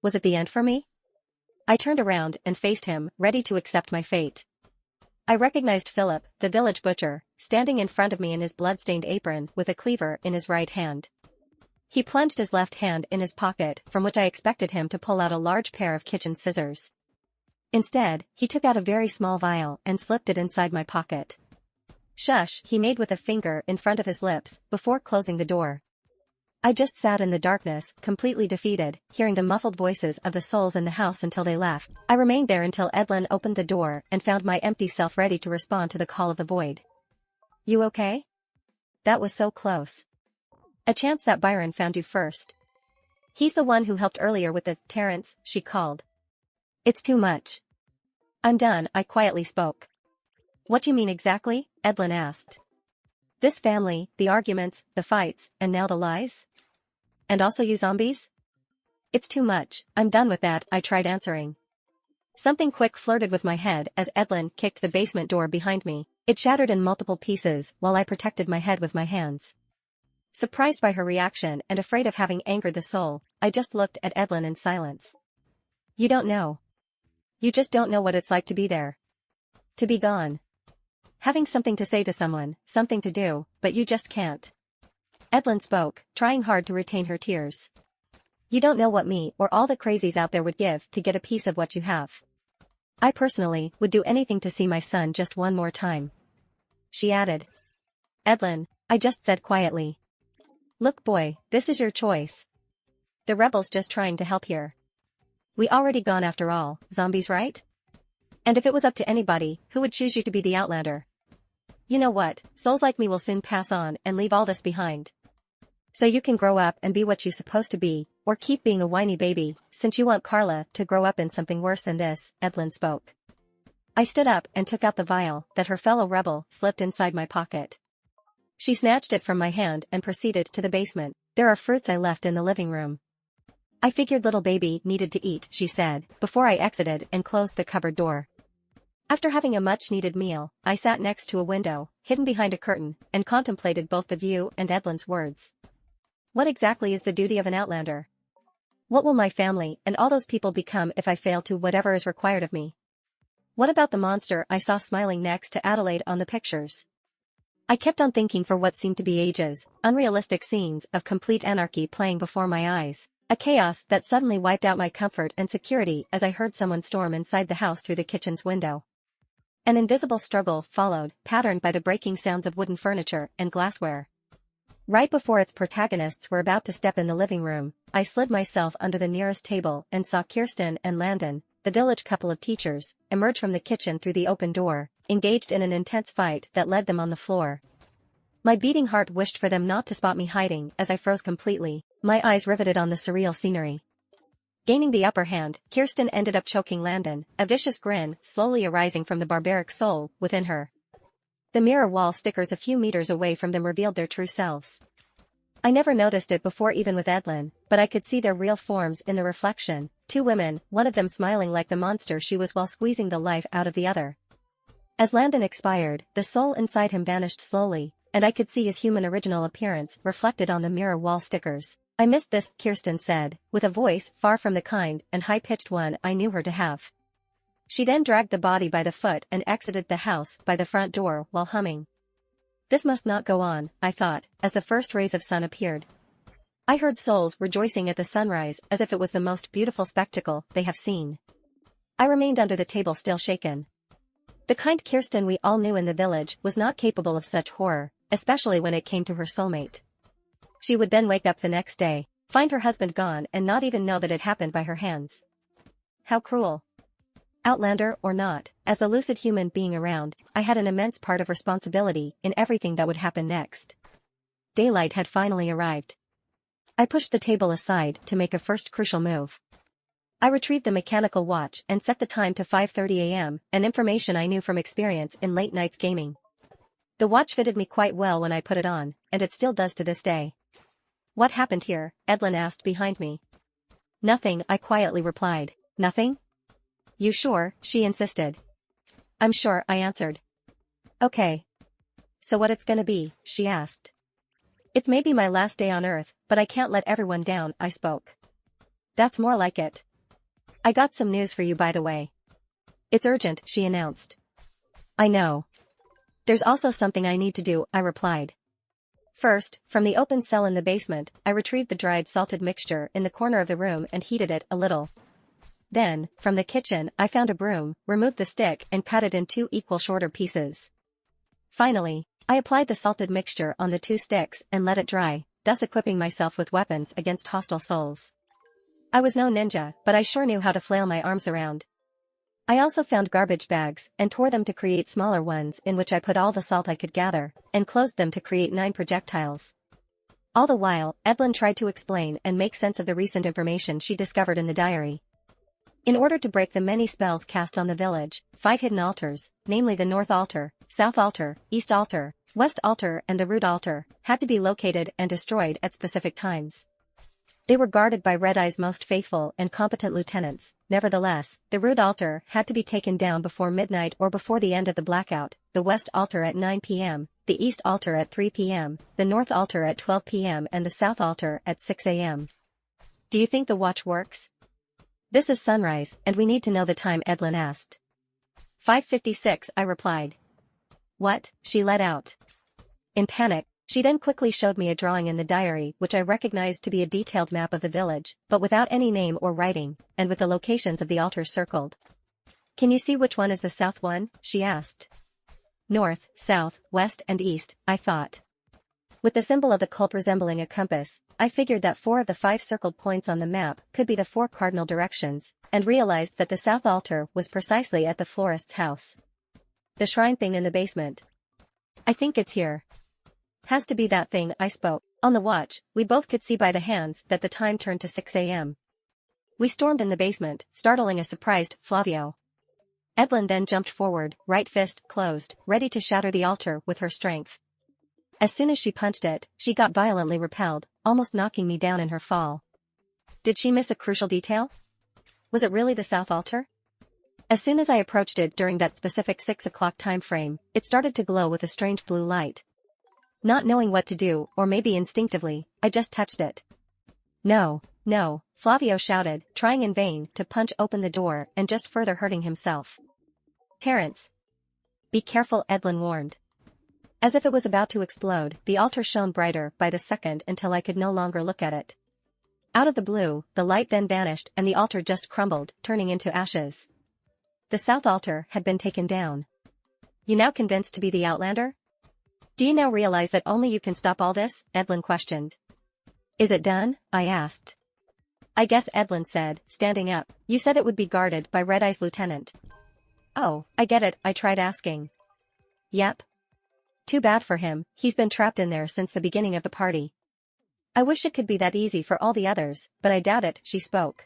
Was it the end for me? I turned around and faced him, ready to accept my fate. I recognized Philip, the village butcher, standing in front of me in his blood-stained apron with a cleaver in his right hand. He plunged his left hand in his pocket, from which I expected him to pull out a large pair of kitchen scissors. Instead, he took out a very small vial and slipped it inside my pocket. Shush, he made with a finger in front of his lips, before closing the door. I just sat in the darkness, completely defeated, hearing the muffled voices of the souls in the house until they left. I remained there until Edlin opened the door and found my empty self ready to respond to the call of the void. You okay? That was so close. A chance that Byron found you first. He's the one who helped earlier with the Terrence, she called. It's too much. I'm done, I quietly spoke. What do you mean exactly? Edlin asked. This family, the arguments, the fights, and now the lies? And also you zombies? It's too much, I'm done with that, I tried answering. Something quick flirted with my head as Edlin kicked the basement door behind me. It shattered in multiple pieces while I protected my head with my hands. Surprised by her reaction and afraid of having angered the soul, I just looked at Edlin in silence. You don't know. You just don't know what it's like to be there. To be gone. Having something to say to someone, something to do, but you just can't. Edlin spoke, trying hard to retain her tears. You don't know what me or all the crazies out there would give to get a piece of what you have. I personally would do anything to see my son just one more time. She added. Edlin, I just said quietly. Look boy, this is your choice. The rebel's just trying to help here. We already gone after all, zombies right? And if it was up to anybody, who would choose you to be the Outlander? You know what, souls like me will soon pass on and leave all this behind. So you can grow up and be what you're supposed to be, or keep being a whiny baby, since you want Carla to grow up in something worse than this, Edlin spoke. I stood up and took out the vial that her fellow rebel slipped inside my pocket. She snatched it from my hand and proceeded to the basement. There are fruits I left in the living room. I figured little baby needed to eat, she said, before I exited and closed the cupboard door. After having a much-needed meal, I sat next to a window, hidden behind a curtain, and contemplated both the view and Edlin's words. What exactly is the duty of an Outlander? What will my family and all those people become if I fail to whatever is required of me? What about the monster I saw smiling next to Adelaide on the pictures? I kept on thinking for what seemed to be ages, unrealistic scenes of complete anarchy playing before my eyes. A chaos that suddenly wiped out my comfort and security as I heard someone storm inside the house through the kitchen's window. An invisible struggle followed, patterned by the breaking sounds of wooden furniture and glassware. Right before its protagonists were about to step in the living room, I slid myself under the nearest table and saw Kirsten and Landon, the village couple of teachers, emerge from the kitchen through the open door, engaged in an intense fight that led them on the floor. My beating heart wished for them not to spot me hiding as I froze completely, my eyes riveted on the surreal scenery. Gaining the upper hand, Kirsten ended up choking Landon, a vicious grin slowly arising from the barbaric soul within her. The mirror wall stickers a few meters away from them revealed their true selves. I never noticed it before even with Edlin, but I could see their real forms in the reflection, two women, one of them smiling like the monster she was while squeezing the life out of the other. As Landon expired, the soul inside him vanished slowly, and I could see his human original appearance reflected on the mirror wall stickers. I missed this, Kirsten said, with a voice far from the kind and high-pitched one I knew her to have. She then dragged the body by the foot and exited the house by the front door while humming. This must not go on, I thought, as the first rays of sun appeared. I heard souls rejoicing at the sunrise as if it was the most beautiful spectacle they have seen. I remained under the table still shaken. The kind Kirsten we all knew in the village was not capable of such horror, especially when it came to her soulmate. She would then wake up the next day, find her husband gone and not even know that it happened by her hands. How cruel. Outlander or not, as the lucid human being around, I had an immense part of responsibility in everything that would happen next. Daylight had finally arrived. I pushed the table aside to make a first crucial move. I retrieved the mechanical watch and set the time to 5:30 a.m., an information I knew from experience in late nights gaming. The watch fitted me quite well when I put it on, and it still does to this day. What happened here? Edlin asked behind me. Nothing, I quietly replied. Nothing? You sure? She insisted. I'm sure, I answered. Okay. So what it's gonna be? She asked. It's maybe my last day on Earth, but I can't let everyone down, I spoke. That's more like it. I got some news for you by the way. It's urgent, she announced. I know. There's also something I need to do, I replied. First, from the open cell in the basement, I retrieved the dried salted mixture in the corner of the room and heated it a little. Then, from the kitchen, I found a broom, removed the stick and cut it in 2 equal shorter pieces. Finally, I applied the salted mixture on the 2 sticks and let it dry, thus equipping myself with weapons against hostile souls. I was no ninja, but I sure knew how to flail my arms around. I also found garbage bags and tore them to create smaller ones in which I put all the salt I could gather, and closed them to create 9 projectiles. All the while, Evelyn tried to explain and make sense of the recent information she discovered in the diary. In order to break the many spells cast on the village, 5 hidden altars, namely the North Altar, South Altar, East Altar, West Altar and the Root Altar, had to be located and destroyed at specific times. They were guarded by Red Eye's most faithful and competent lieutenants. Nevertheless, the Root Altar had to be taken down before midnight or before the end of the blackout, the West Altar at 9 p.m., the East Altar at 3 p.m., the North Altar at 12 p.m. and the South Altar at 6 a.m. Do you think the watch works? This is sunrise, and we need to know the time, Edlin asked. 5:56, I replied. What? She let out. In panic, she then quickly showed me a drawing in the diary which I recognized to be a detailed map of the village, but without any name or writing, and with the locations of the altars circled. Can you see which one is the south one? She asked. North, south, west and east, I thought. With the symbol of the culp resembling a compass, I figured that 4 of the 5 circled points on the map could be the 4 cardinal directions, and realized that the south altar was precisely at the florist's house. The shrine thing in the basement. I think it's here. Has to be that thing, I spoke. On the watch, we both could see by the hands that the time turned to 6 a.m. We stormed in the basement, startling a surprised Flavio. Edlin then jumped forward, right fist closed, ready to shatter the altar with her strength. As soon as she punched it, she got violently repelled, almost knocking me down in her fall. Did she miss a crucial detail? Was it really the south altar? As soon as I approached it during that specific 6 o'clock time frame, it started to glow with a strange blue light. Not knowing what to do, or maybe instinctively, I just touched it. No, no, Flavio shouted, trying in vain to punch open the door and just further hurting himself. Terence. Be careful, Edlin warned. As if it was about to explode, the altar shone brighter by the second until I could no longer look at it. Out of the blue, the light then vanished and the altar just crumbled, turning into ashes. The south altar had been taken down. You now convinced to be the Outlander? Do you now realize that only you can stop all this? Edlin questioned. Is it done? I asked. I guess, Edlin said, standing up. You said it would be guarded by Red Eye's lieutenant. Oh, I get it, I tried asking. Yep. Too bad for him, he's been trapped in there since the beginning of the party. I wish it could be that easy for all the others, but I doubt it, she spoke.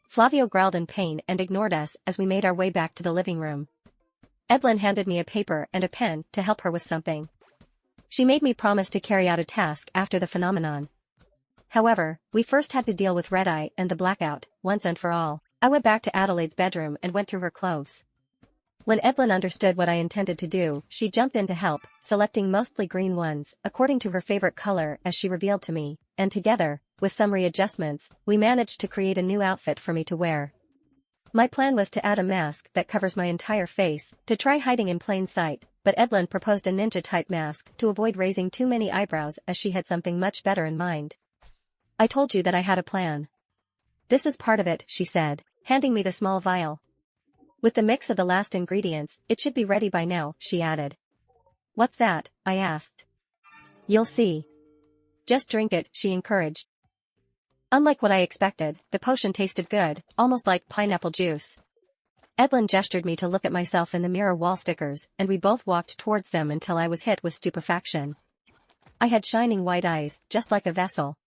Flavio growled in pain and ignored us as we made our way back to the living room. Edlin handed me a paper and a pen to help her with something. She made me promise to carry out a task after the phenomenon. However, we first had to deal with Red Eye and the blackout, once and for all. I went back to Adelaide's bedroom and went through her clothes. When Edlin understood what I intended to do, she jumped in to help, selecting mostly green ones, according to her favorite color as she revealed to me, and together, with some readjustments, we managed to create a new outfit for me to wear. My plan was to add a mask that covers my entire face, to try hiding in plain sight, but Edlin proposed a ninja-type mask to avoid raising too many eyebrows as she had something much better in mind. I told you that I had a plan. This is part of it, she said, handing me the small vial. With the mix of the last ingredients, it should be ready by now, she added. What's that? I asked. You'll see. Just drink it, she encouraged. Unlike what I expected, the potion tasted good, almost like pineapple juice. Edlin gestured me to look at myself in the mirror wall stickers, and we both walked towards them until I was hit with stupefaction. I had shining white eyes, just like a vessel.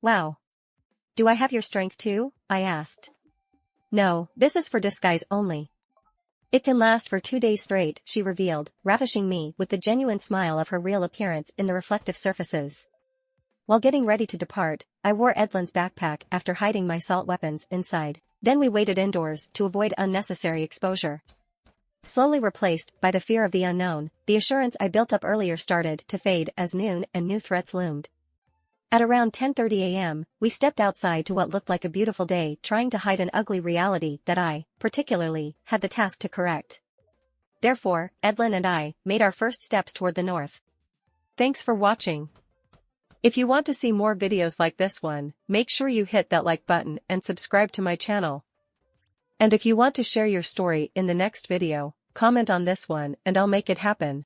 Wow. Do I have your strength too? I asked. No, this is for disguise only. It can last for 2 days straight, she revealed, ravishing me with the genuine smile of her real appearance in the reflective surfaces. While getting ready to depart, I wore Edlin's backpack after hiding my salt weapons inside. Then we waited indoors to avoid unnecessary exposure. Slowly replaced by the fear of the unknown, the assurance I built up earlier started to fade as noon and new threats loomed. At around 10:30 a.m., we stepped outside to what looked like a beautiful day, trying to hide an ugly reality that I, particularly, had the task to correct. Therefore, Edlin and I made our first steps toward the north. Thanks for watching. If you want to see more videos like this one, make sure you hit that like button and subscribe to my channel. And if you want to share your story in the next video, comment on this one and I'll make it happen.